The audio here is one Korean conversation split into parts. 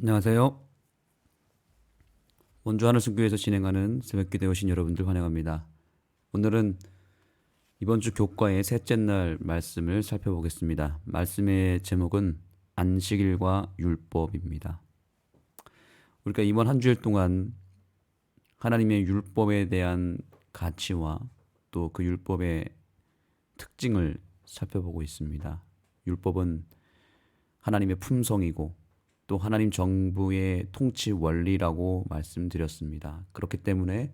안녕하세요. 원주 하늘선교회에서 진행하는 새벽기도에 오신 여러분들 환영합니다. 오늘은 이번 주 교과의 셋째 날 말씀을 살펴보겠습니다. 말씀의 제목은 안식일과 율법입니다. 우리가 이번 한 주일 동안 하나님의 율법에 대한 가치와 또 그 율법의 특징을 살펴보고 있습니다. 율법은 하나님의 품성이고 또 하나님 정부의 통치 원리라고 말씀드렸습니다. 그렇기 때문에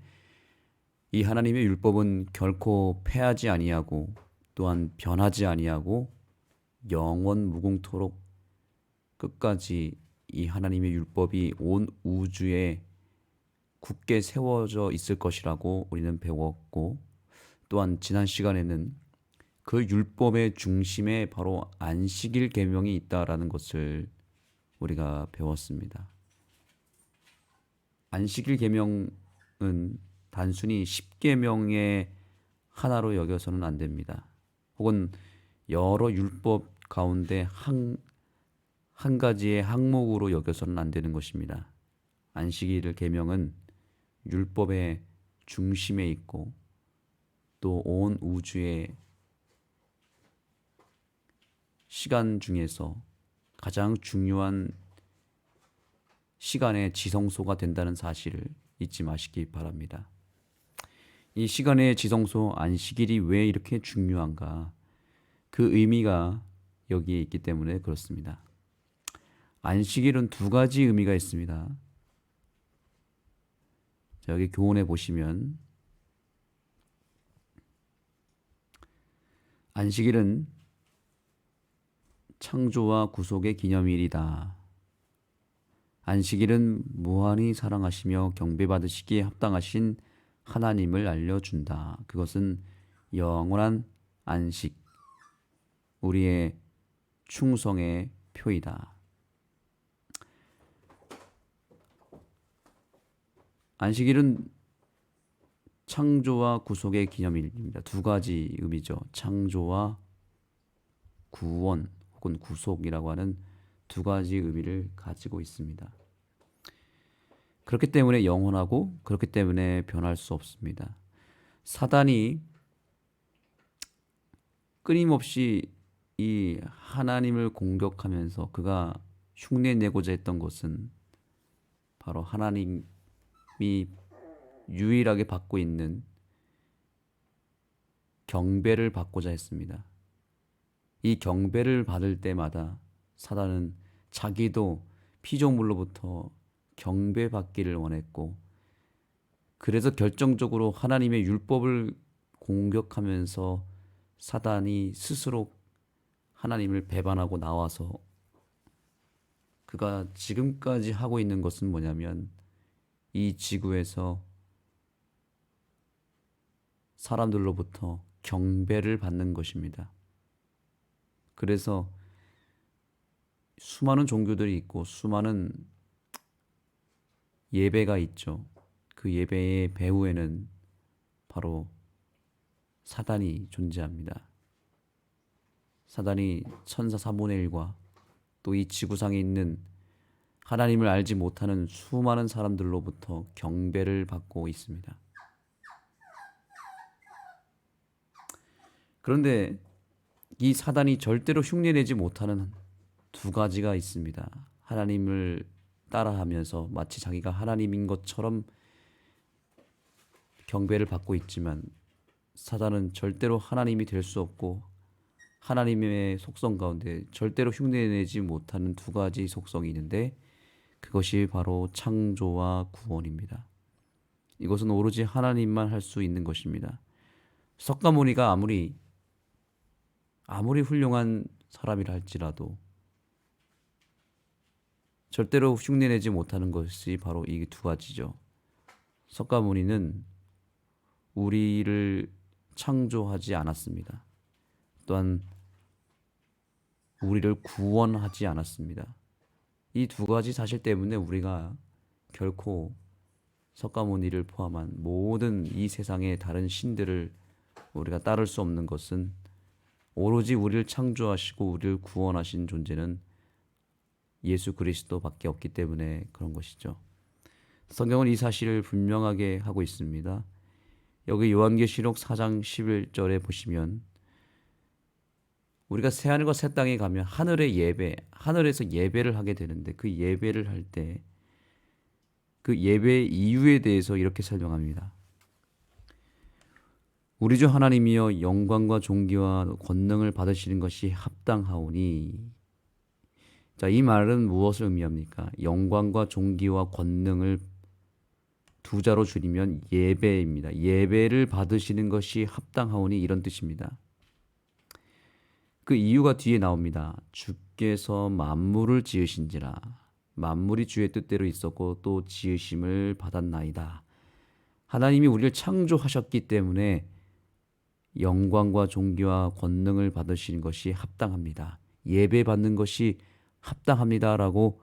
이 하나님의 율법은 결코 패하지 아니하고 또한 변하지 아니하고 영원 무궁토록 끝까지 이 하나님의 율법이 온 우주에 굳게 세워져 있을 것이라고 우리는 배웠고, 또한 지난 시간에는 그 율법의 중심에 바로 안식일 계명이 있다라는 것을 우리가 배웠습니다. 안식일 계명은 단순히 10계명의 하나로 여겨서는 안 됩니다. 혹은 여러 율법 가운데 한 가지의 항목으로 여겨서는 안 되는 것입니다. 안식일 계명은 율법의 중심에 있고 또 온 우주의 시간 중에서 가장 중요한 시간의 지성소가 된다는 사실을 잊지 마시기 바랍니다. 이 시간의 지성소 안식일이 왜 이렇게 중요한가? 그 의미가 여기에 있기 때문에 그렇습니다. 안식일은 두 가지 의미가 있습니다. 자, 여기 교훈에 보시면 안식일은 창조와 구속의 기념일이다. 안식일은 무한히 사랑하시며 경배받으시기에 합당하신 하나님을 알려준다. 그것은 영원한 안식, 우리의 충성의 표이다. 안식일은 창조와 구속의 기념일입니다. 두 가지 의미죠. 창조와 구원 혹은 구속이라고 하는 두 가지 의미를 가지고 있습니다. 그렇기 때문에 영원하고 그렇기 때문에 변할 수 없습니다. 사단이 끊임없이 이 하나님을 공격하면서 그가 흉내내고자 했던 것은 바로 하나님이 유일하게 받고 있는 경배를 받고자 했습니다. 이 경배를 받을 때마다 사단은 자기도 피조물로부터 경배받기를 원했고, 그래서 결정적으로 하나님의 율법을 공격하면서 사단이 스스로 하나님을 배반하고 나와서 그가 지금까지 하고 있는 것은 뭐냐면 이 지구에서 사람들로부터 경배를 받는 것입니다. 그래서 수많은 종교들이 있고 수많은 예배가 있죠. 그 예배의 배후에는 바로 사단이 존재합니다. 사단이 천사 3분의 1과 또 이 지구상에 있는 하나님을 알지 못하는 수많은 사람들로부터 경배를 받고 있습니다. 그런데 이 사단이 절대로 흉내내지 못하는 두 가지가 있습니다. 하나님을 따라하면서 마치 자기가 하나님인 것처럼 경배를 받고 있지만 사단은 절대로 하나님이 될 수 없고 하나님의 속성 가운데 절대로 흉내내지 못하는 두 가지 속성이 있는데 그것이 바로 창조와 구원입니다. 이것은 오로지 하나님만 할 수 있는 것입니다. 석가모니가 아무리 훌륭한 사람이라 할지라도 절대로 흉내내지 못하는 것이 바로 이 두 가지죠. 석가모니는 우리를 창조하지 않았습니다. 또한 우리를 구원하지 않았습니다. 이 두 가지 사실 때문에 우리가 결코 석가모니를 포함한 모든 이 세상의 다른 신들을 우리가 따를 수 없는 것은 오로지 우리를 창조하시고 우리를 구원하신 존재는 예수 그리스도밖에 없기 때문에 그런 것이죠. 성경은 이 사실을 분명하게 하고 있습니다. 여기 요한계시록 4장 11절에 보시면 우리가 새하늘과 새 땅에 가면 하늘의 예배, 하늘에서 예배를 하게 되는데 그 예배를 할 때 그 예배의 이유에 대해서 이렇게 설명합니다. 우리 주 하나님이여 영광과 존귀와 권능을 받으시는 것이 합당하오니. 자, 이 말은 무엇을 의미합니까? 영광과 존귀와 권능을 두 자로 줄이면 예배입니다. 예배를 받으시는 것이 합당하오니 이런 뜻입니다. 그 이유가 뒤에 나옵니다. 주께서 만물을 지으신지라. 만물이 주의 뜻대로 있었고 또 지으심을 받았나이다. 하나님이 우리를 창조하셨기 때문에 영광과 존귀와 권능을 받으시는 것이 합당합니다. 예배 받는 것이 합당합니다라고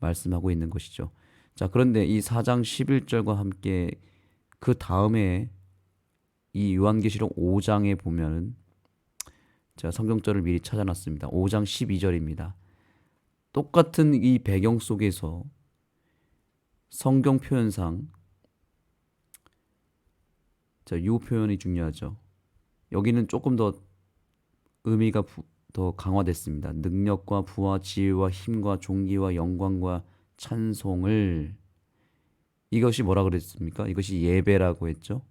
말씀하고 있는 것이죠. 자, 그런데 이 4장 11절과 함께 그 다음에 이 요한계시록 5장에 보면은 제가 성경절을 미리 찾아놨습니다. 5장 12절입니다. 똑같은 이 배경 속에서 성경 표현상 자, 이 표현이 중요하죠. 여기는 조금 더 의미가 더 강화됐습니다. 능력과 부와 지혜와 힘과 존귀와 영광과 찬송을 이것이 뭐라 그랬습니까? 이것이 예배라고 했죠.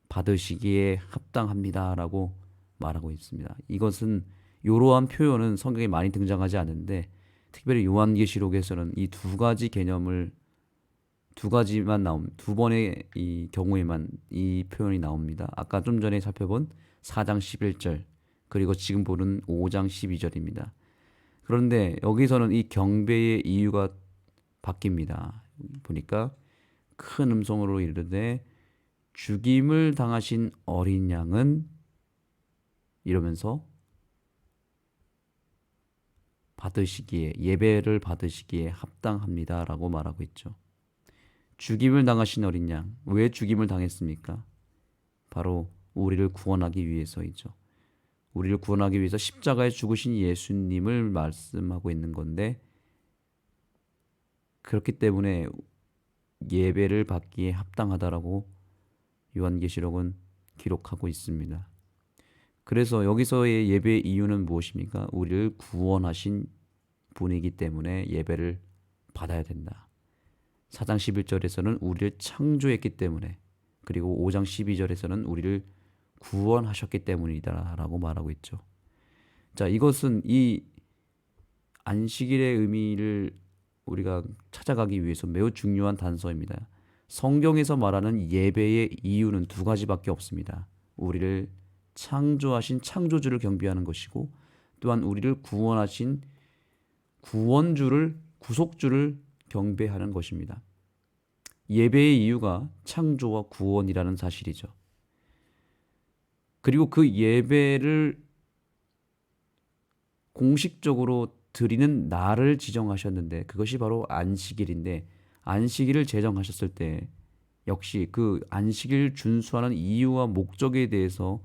받으시기에 합당합니다라고 말하고 있습니다. 이것은 이러한 표현은 성경에 많이 등장하지 않는데 특별히 요한계시록에서는 이 두 가지 개념을 두 번의 이 경우에만 이 표현이 나옵니다. 아까 좀 전에 살펴본 4장 11절 그리고 지금 보는 5장 12절입니다. 그런데 여기서는 이 경배의 이유가 바뀝니다. 보니까 큰 음성으로 이르되 죽임을 당하신 어린 양은 이러면서 받으시기에 예배를 받으시기에 합당합니다라고 말하고 있죠. 죽임을 당하신 어린 양, 왜 죽임을 당했습니까? 바로 우리를 구원하기 위해서이죠. 우리를 구원하기 위해서 십자가에 죽으신 예수님을 말씀하고 있는 건데 그렇기 때문에 예배를 받기에 합당하다라고 요한계시록은 기록하고 있습니다. 그래서 여기서의 예배의 이유는 무엇입니까? 우리를 구원하신 분이기 때문에 예배를 받아야 된다. 4장 11절에서는 우리를 창조했기 때문에 그리고 5장 12절에서는 우리를 구원하셨기 때문이다 라고 말하고 있죠. 자, 이것은 이 안식일의 의미를 우리가 찾아가기 위해서 매우 중요한 단서입니다. 성경에서 말하는 예배의 이유는 두 가지밖에 없습니다. 우리를 창조하신 창조주를 경배하는 것이고 또한 우리를 구원하신 구원주를 구속주를 경배하는 것입니다. 예배의 이유가 창조와 구원이라는 사실이죠. 그리고 그 예배를 공식적으로 드리는 날을 지정하셨는데 그것이 바로 안식일인데 안식일을 제정하셨을 때 역시 그 안식일을 준수하는 이유와 목적에 대해서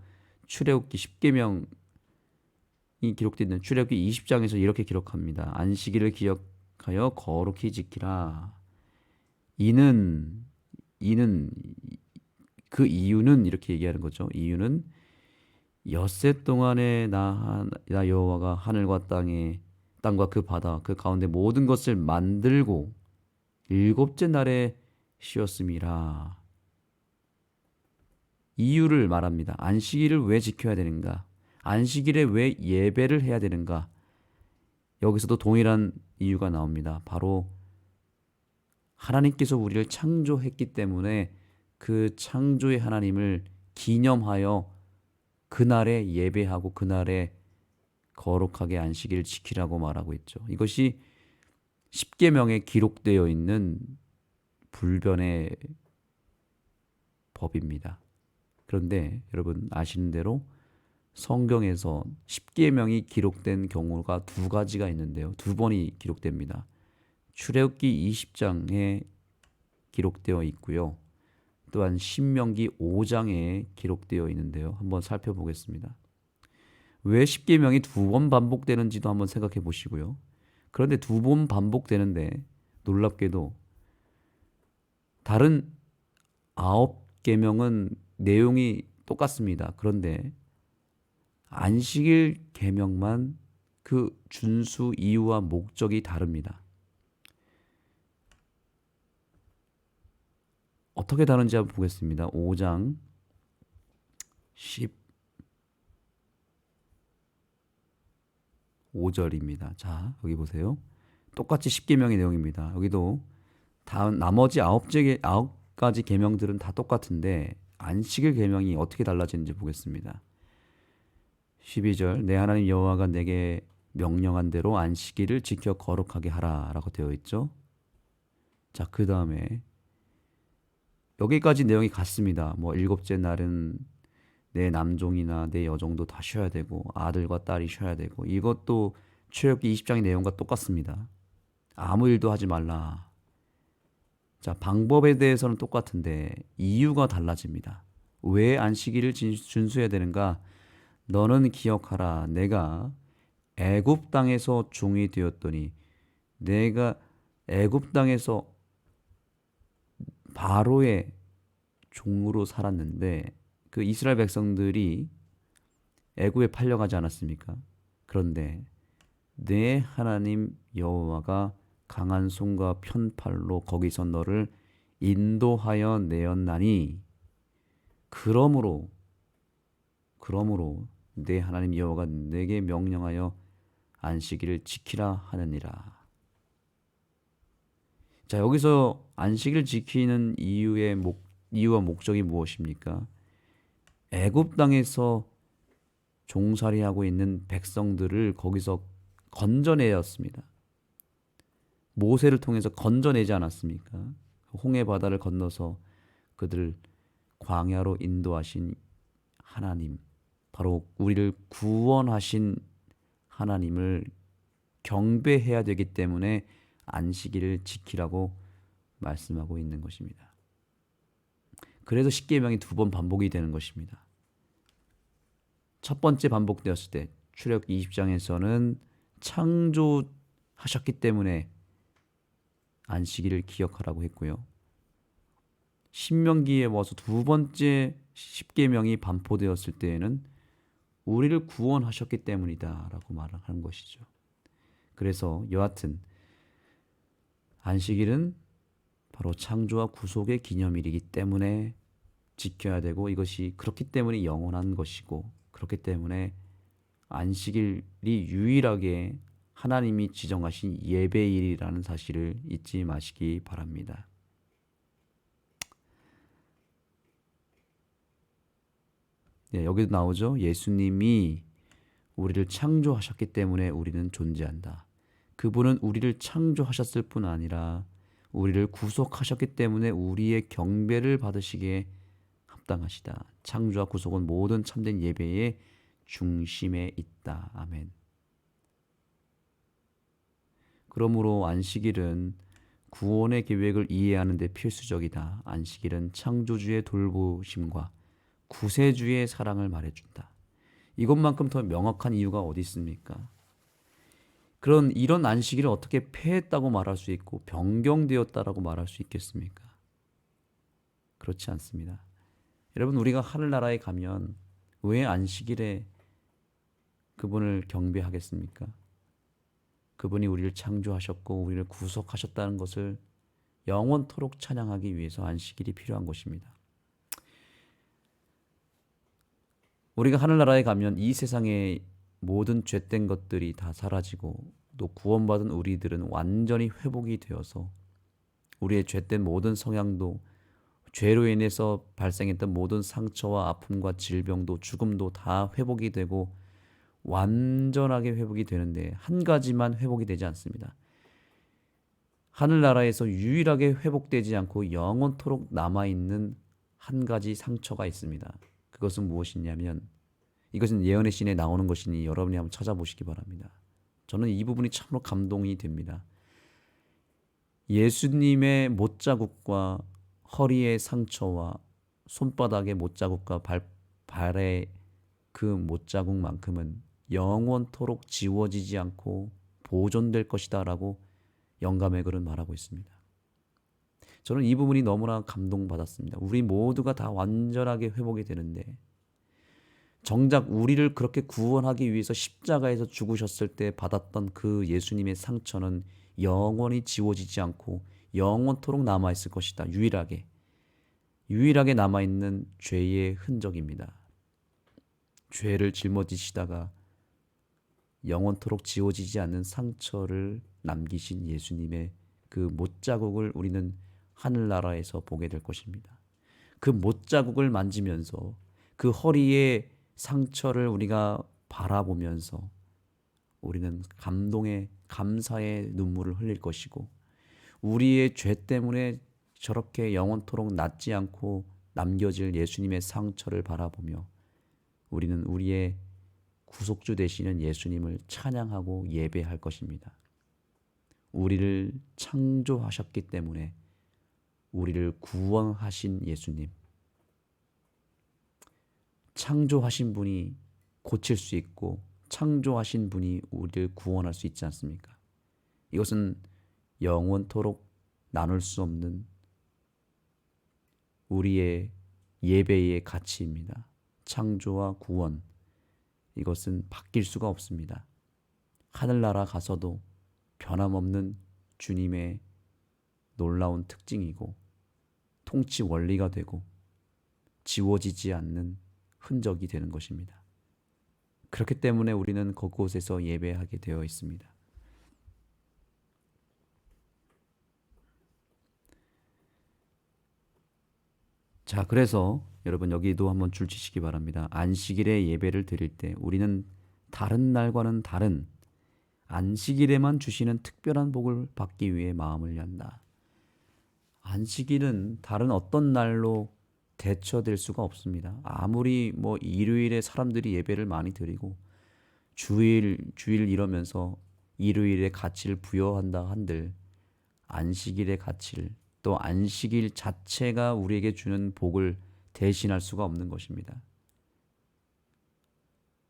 출애굽기 10계명이 기록되어 있는 출애굽기 20장에서 이렇게 기록합니다. 안식일을 기억하여 거룩히 지키라. 이는 그 이유는 이렇게 얘기하는 거죠. 이유는 엿새 동안에 나 여호와가 하늘과 땅과 그 바다 그 가운데 모든 것을 만들고 일곱째 날에 쉬었음이라. 이유를 말합니다. 안식일을 왜 지켜야 되는가? 안식일에 왜 예배를 해야 되는가? 여기서도 동일한 이유가 나옵니다. 바로 하나님께서 우리를 창조했기 때문에 그 창조의 하나님을 기념하여 그날에 예배하고 그날에 거룩하게 안식일을 지키라고 말하고 있죠. 이것이 십계명에 기록되어 있는 불변의 법입니다. 그런데 여러분 아시는 대로 성경에서 십계명이 기록된 경우가 두 가지가 있는데요. 두 번이 기록됩니다. 출애굽기 20장에 기록되어 있고요. 또한 신명기 5장에 기록되어 있는데요. 한번 살펴보겠습니다. 왜 십계명이 두 번 반복되는지도 한번 생각해 보시고요. 그런데 두 번 반복되는데 놀랍게도 다른 9계명은 내용이 똑같습니다. 그런데 안식일 계명만 그 준수 이유와 목적이 다릅니다. 어떻게 다른지 한번 보겠습니다. 5장 15절입니다. 자, 여기 보세요. 똑같이 10계명의 내용입니다. 여기도 나머지 9가지 계명들은 다 똑같은데 안식일 계명이 어떻게 달라지는지 보겠습니다. 12절 내 하나님 여호와가 내게 명령한 대로 안식일을 지켜 거룩하게 하라라고 되어 있죠. 자, 그 다음에 여기까지 내용이 같습니다. 뭐 일곱째 날은 내 남종이나 내 여종도 다 쉬어야 되고 아들과 딸이 쉬어야 되고 이것도 출애굽기 20장의 내용과 똑같습니다. 아무 일도 하지 말라. 자, 방법에 대해서는 똑같은데 이유가 달라집니다. 왜 안식일을 준수해야 되는가? 너는 기억하라. 내가 애굽 땅에서 종이 되었더니 내가 애굽 땅에서 바로의 종으로 살았는데 그 이스라엘 백성들이 애굽에 팔려가지 않았습니까? 그런데 내 하나님 여호와가 강한 손과 편팔로 거기서 너를 인도하여 내었나니 그러므로 내 하나님 여호와가 내게 명령하여 안식일을 지키라 하느니라. 자, 여기서 안식일 지키는 이유와 목적이 무엇입니까? 애굽 땅에서 종살이하고 있는 백성들을 거기서 건져내었습니다. 모세를 통해서 건져내지 않았습니까? 홍해 바다를 건너서 그들을 광야로 인도하신 하나님, 바로 우리를 구원하신 하나님을 경배해야 되기 때문에 안식일을 지키라고 말씀하고 있는 것입니다. 그래서 십계명이 두 번 반복이 되는 것입니다. 첫 번째 반복되었을 때 출애굽기 20장에서는 창조하셨기 때문에 안식일을 기억하라고 했고요. 신명기에 와서 두 번째 십계명이 반포되었을 때에는 우리를 구원하셨기 때문이다라고 말하는 것이죠. 그래서 여하튼 안식일은 바로 창조와 구속의 기념일이기 때문에 지켜야 되고 이것이 그렇기 때문에 영원한 것이고 그렇기 때문에 안식일이 유일하게 하나님이 지정하신 예배일이라는 사실을 잊지 마시기 바랍니다. 네, 여기도 나오죠. 예수님이 우리를 창조하셨기 때문에 우리는 존재한다. 그분은 우리를 창조하셨을 뿐 아니라 우리를 구속하셨기 때문에 우리의 경배를 받으시기에 합당하시다. 창조와 구속은 모든 참된 예배의 중심에 있다. 아멘. 그러므로 안식일은 구원의 계획을 이해하는 데 필수적이다. 안식일은 창조주의 돌보심과 구세주의 사랑을 말해준다. 이것만큼 더 명확한 이유가 어디 있습니까? 이런 안식일을 어떻게 폐했다고 말할 수 있고 변경되었다라고 말할 수 있겠습니까? 그렇지 않습니다. 여러분, 우리가 하늘나라에 가면 왜 안식일에 그분을 경배하겠습니까? 그분이 우리를 창조하셨고 우리를 구속하셨다는 것을 영원토록 찬양하기 위해서 안식일이 필요한 것입니다. 우리가 하늘나라에 가면 이 세상의 모든 죄된 것들이 다 사라지고 또 구원받은 우리들은 완전히 회복이 되어서 우리의 죄된 모든 성향도 죄로 인해서 발생했던 모든 상처와 아픔과 질병도 죽음도 다 회복이 되고 완전하게 회복이 되는데 한 가지만 회복이 되지 않습니다. 하늘나라에서 유일하게 회복되지 않고 영원토록 남아있는 한 가지 상처가 있습니다. 그것은 무엇이냐면 이것은 예언의 신에 나오는 것이니 여러분이 한번 찾아보시기 바랍니다. 저는 이 부분이 참으로 감동이 됩니다. 예수님의 못자국과 허리의 상처와 손바닥의 못자국과 발의 그 못자국만큼은 영원토록 지워지지 않고 보존될 것이다 라고 영감의 글은 말하고 있습니다. 저는 이 부분이 너무나 감동받았습니다. 우리 모두가 다 완전하게 회복이 되는데 정작 우리를 그렇게 구원하기 위해서 십자가에서 죽으셨을 때 받았던 그 예수님의 상처는 영원히 지워지지 않고 영원토록 남아있을 것이다. 유일하게 남아있는 죄의 흔적입니다. 죄를 짊어지시다가 영원토록 지워지지 않는 상처를 남기신 예수님의 그 못자국을 우리는 하늘나라에서 보게 될 것입니다. 그 못자국을 만지면서 그 허리에 상처를 우리가 바라보면서 우리는 감동의 감사의 눈물을 흘릴 것이고 우리의 죄 때문에 저렇게 영원토록 낫지 않고 남겨질 예수님의 상처를 바라보며 우리는 우리의 구속주 되시는 예수님을 찬양하고 예배할 것입니다. 우리를 창조하셨기 때문에 우리를 구원하신 예수님, 창조하신 분이 고칠 수 있고 창조하신 분이 우리를 구원할 수 있지 않습니까? 이것은 영원토록 나눌 수 없는 우리의 예배의 가치입니다. 창조와 구원, 이것은 바뀔 수가 없습니다. 하늘나라 가서도 변함없는 주님의 놀라운 특징이고 통치 원리가 되고 지워지지 않는 흔적이 되는 것입니다. 그렇기 때문에 우리는 그곳에서 예배하게 되어 있습니다. 자, 그래서 여러분 여기도 한번 줄 치시기 바랍니다. 안식일에 예배를 드릴 때 우리는 다른 날과는 다른 안식일에만 주시는 특별한 복을 받기 위해 마음을 연다. 안식일은 다른 어떤 날로 대처될 수가 없습니다. 아무리 일요일에 사람들이 예배를 많이 드리고 주일 이러면서 일요일의 가치를 부여한다 한들 안식일의 가치를 또 안식일 자체가 우리에게 주는 복을 대신할 수가 없는 것입니다.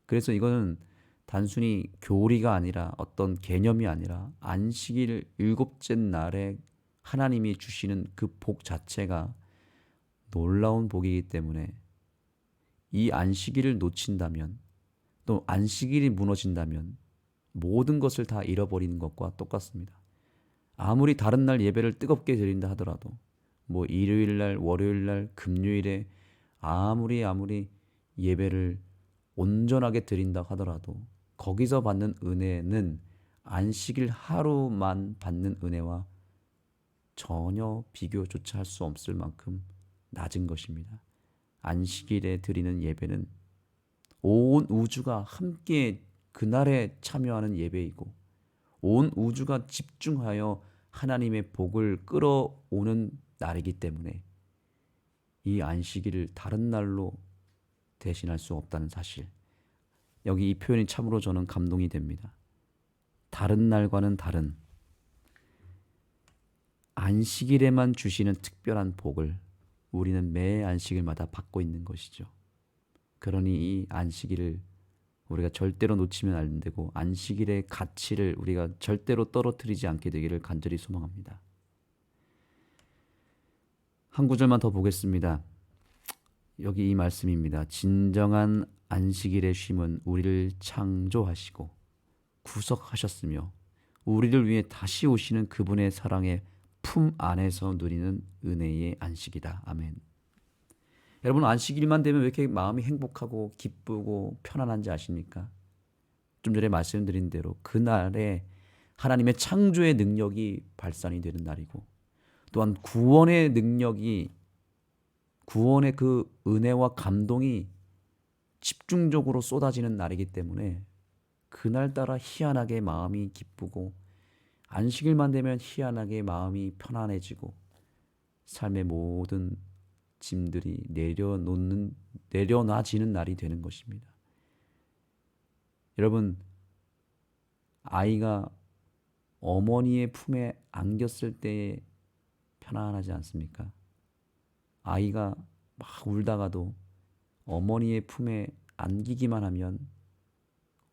그래서 이거는 단순히 교리가 아니라 어떤 개념이 아니라 안식일 일곱째 날에 하나님이 주시는 그 복 자체가 놀라운 복이기 때문에 이 안식일을 놓친다면 또 안식일이 무너진다면 모든 것을 다 잃어버리는 것과 똑같습니다. 아무리 다른 날 예배를 뜨겁게 드린다 하더라도 일요일 날, 월요일 날, 금요일에 아무리 예배를 온전하게 드린다 하더라도 거기서 받는 은혜는 안식일 하루만 받는 은혜와 전혀 비교조차 할 수 없을 만큼 낮은 것입니다. 안식일에 드리는 예배는 온 우주가 함께 그날에 참여하는 예배이고 온 우주가 집중하여 하나님의 복을 끌어오는 날이기 때문에 이 안식일을 다른 날로 대신할 수 없다는 사실, 여기 이 표현이 참으로 저는 감동이 됩니다. 다른 날과는 다른 안식일에만 주시는 특별한 복을 우리는 매 안식일마다 받고 있는 것이죠. 그러니 이 안식일을 우리가 절대로 놓치면 안 되고 안식일의 가치를 우리가 절대로 떨어뜨리지 않게 되기를 간절히 소망합니다. 한 구절만 더 보겠습니다. 여기 이 말씀입니다. 진정한 안식일의 쉼은 우리를 창조하시고 구속하셨으며 우리를 위해 다시 오시는 그분의 사랑의 품 안에서 누리는 은혜의 안식이다. 아멘. 여러분, 안식일만 되면 왜 이렇게 마음이 행복하고 기쁘고 편안한지 아십니까? 좀 전에 말씀드린 대로 그날에 하나님의 창조의 능력이 발산이 되는 날이고 또한 구원의 능력이, 구원의 그 은혜와 감동이 집중적으로 쏟아지는 날이기 때문에 그날따라 희한하게 마음이 기쁘고 안식일만 되면 희한하게 마음이 편안해지고 삶의 모든 짐들이 내려놔지는 날이 되는 것입니다. 여러분, 아이가 어머니의 품에 안겼을 때 편안하지 않습니까? 아이가 막 울다가도 어머니의 품에 안기기만 하면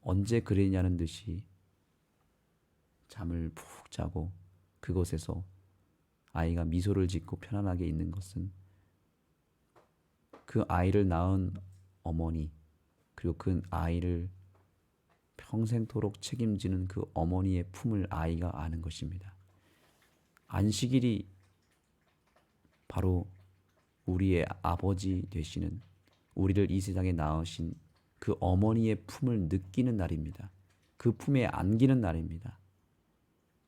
언제 그랬냐는 듯이 잠을 푹 자고 그곳에서 아이가 미소를 짓고 편안하게 있는 것은 그 아이를 낳은 어머니, 그리고 그 아이를 평생토록 책임지는 그 어머니의 품을 아이가 아는 것입니다. 안식일이 바로 우리의 아버지 되시는, 우리를 이 세상에 낳으신 그 어머니의 품을 느끼는 날입니다. 그 품에 안기는 날입니다.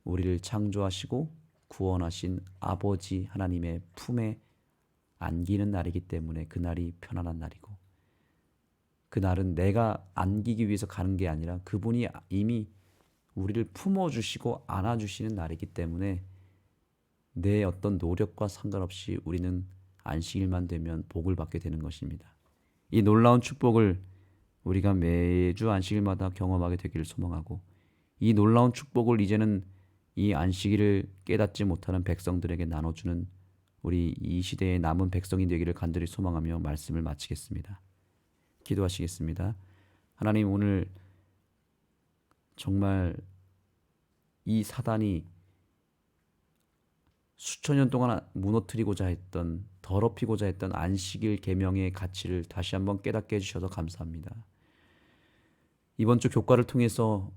우리를 창조하시고 구원하신 아버지 하나님의 품에 안기는 날이기 때문에 그날이 편안한 날이고, 그날은 내가 안기기 위해서 가는 게 아니라 그분이 이미 우리를 품어주시고 안아주시는 날이기 때문에 내 어떤 노력과 상관없이 우리는 안식일만 되면 복을 받게 되는 것입니다. 이 놀라운 축복을 우리가 매주 안식일마다 경험하게 되기를 소망하고, 이 놀라운 축복을 이제는 이 안식일을 깨닫지 못하는 백성들에게 나눠주는 우리 이 시대의 남은 백성이 되기를 간절히 소망하며 말씀을 마치겠습니다. 기도하시겠습니다. 하나님, 오늘 정말 이 사단이 수천 년 동안 무너뜨리고자 했던, 더럽히고자 했던 안식일 계명의 가치를 다시 한번 깨닫게 해주셔서 감사합니다. 이번 주 교과를 통해서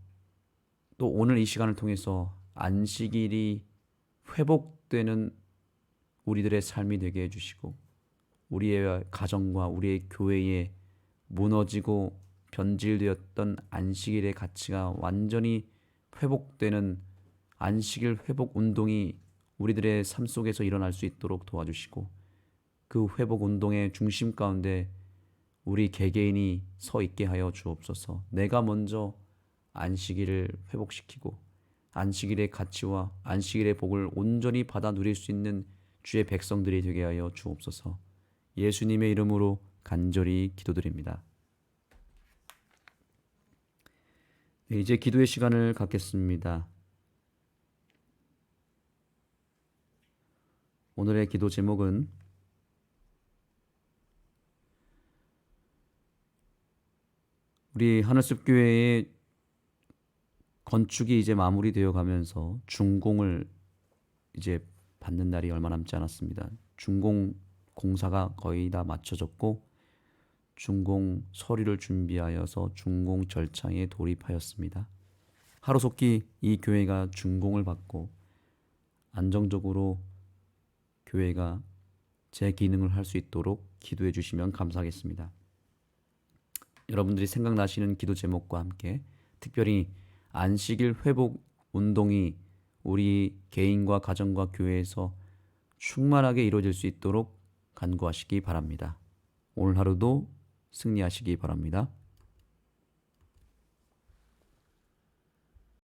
또 오늘 이 시간을 통해서 안식일이 회복되는 우리들의 삶이 되게 해주시고, 우리의 가정과 우리의 교회에 무너지고 변질되었던 안식일의 가치가 완전히 회복되는 안식일 회복 운동이 우리들의 삶 속에서 일어날 수 있도록 도와주시고, 그 회복 운동의 중심 가운데 우리 개개인이 서 있게 하여 주옵소서. 내가 먼저 안식일을 회복시키고 안식일의 가치와 안식일의 복을 온전히 받아 누릴 수 있는 주의 백성들이 되게 하여 주옵소서. 예수님의 이름으로 간절히 기도드립니다. 네, 이제 기도의 시간을 갖겠습니다. 오늘의 기도 제목은 우리 하늘숲 교회의 건축이 이제 마무리되어 가면서 준공을 이제 받는 날이 얼마 남지 않았습니다. 준공 공사가 거의 다 마쳐졌고 준공 서류를 준비하여서 준공 절차에 돌입하였습니다. 하루속히 이 교회가 준공을 받고 안정적으로 교회가 제 기능을 할 수 있도록 기도해 주시면 감사하겠습니다. 여러분들이 생각나시는 기도 제목과 함께 특별히 안식일 회복 운동이 우리 개인과 가정과 교회에서 충만하게 이루어질 수 있도록 간구하시기 바랍니다. 오늘 하루도 승리하시기 바랍니다.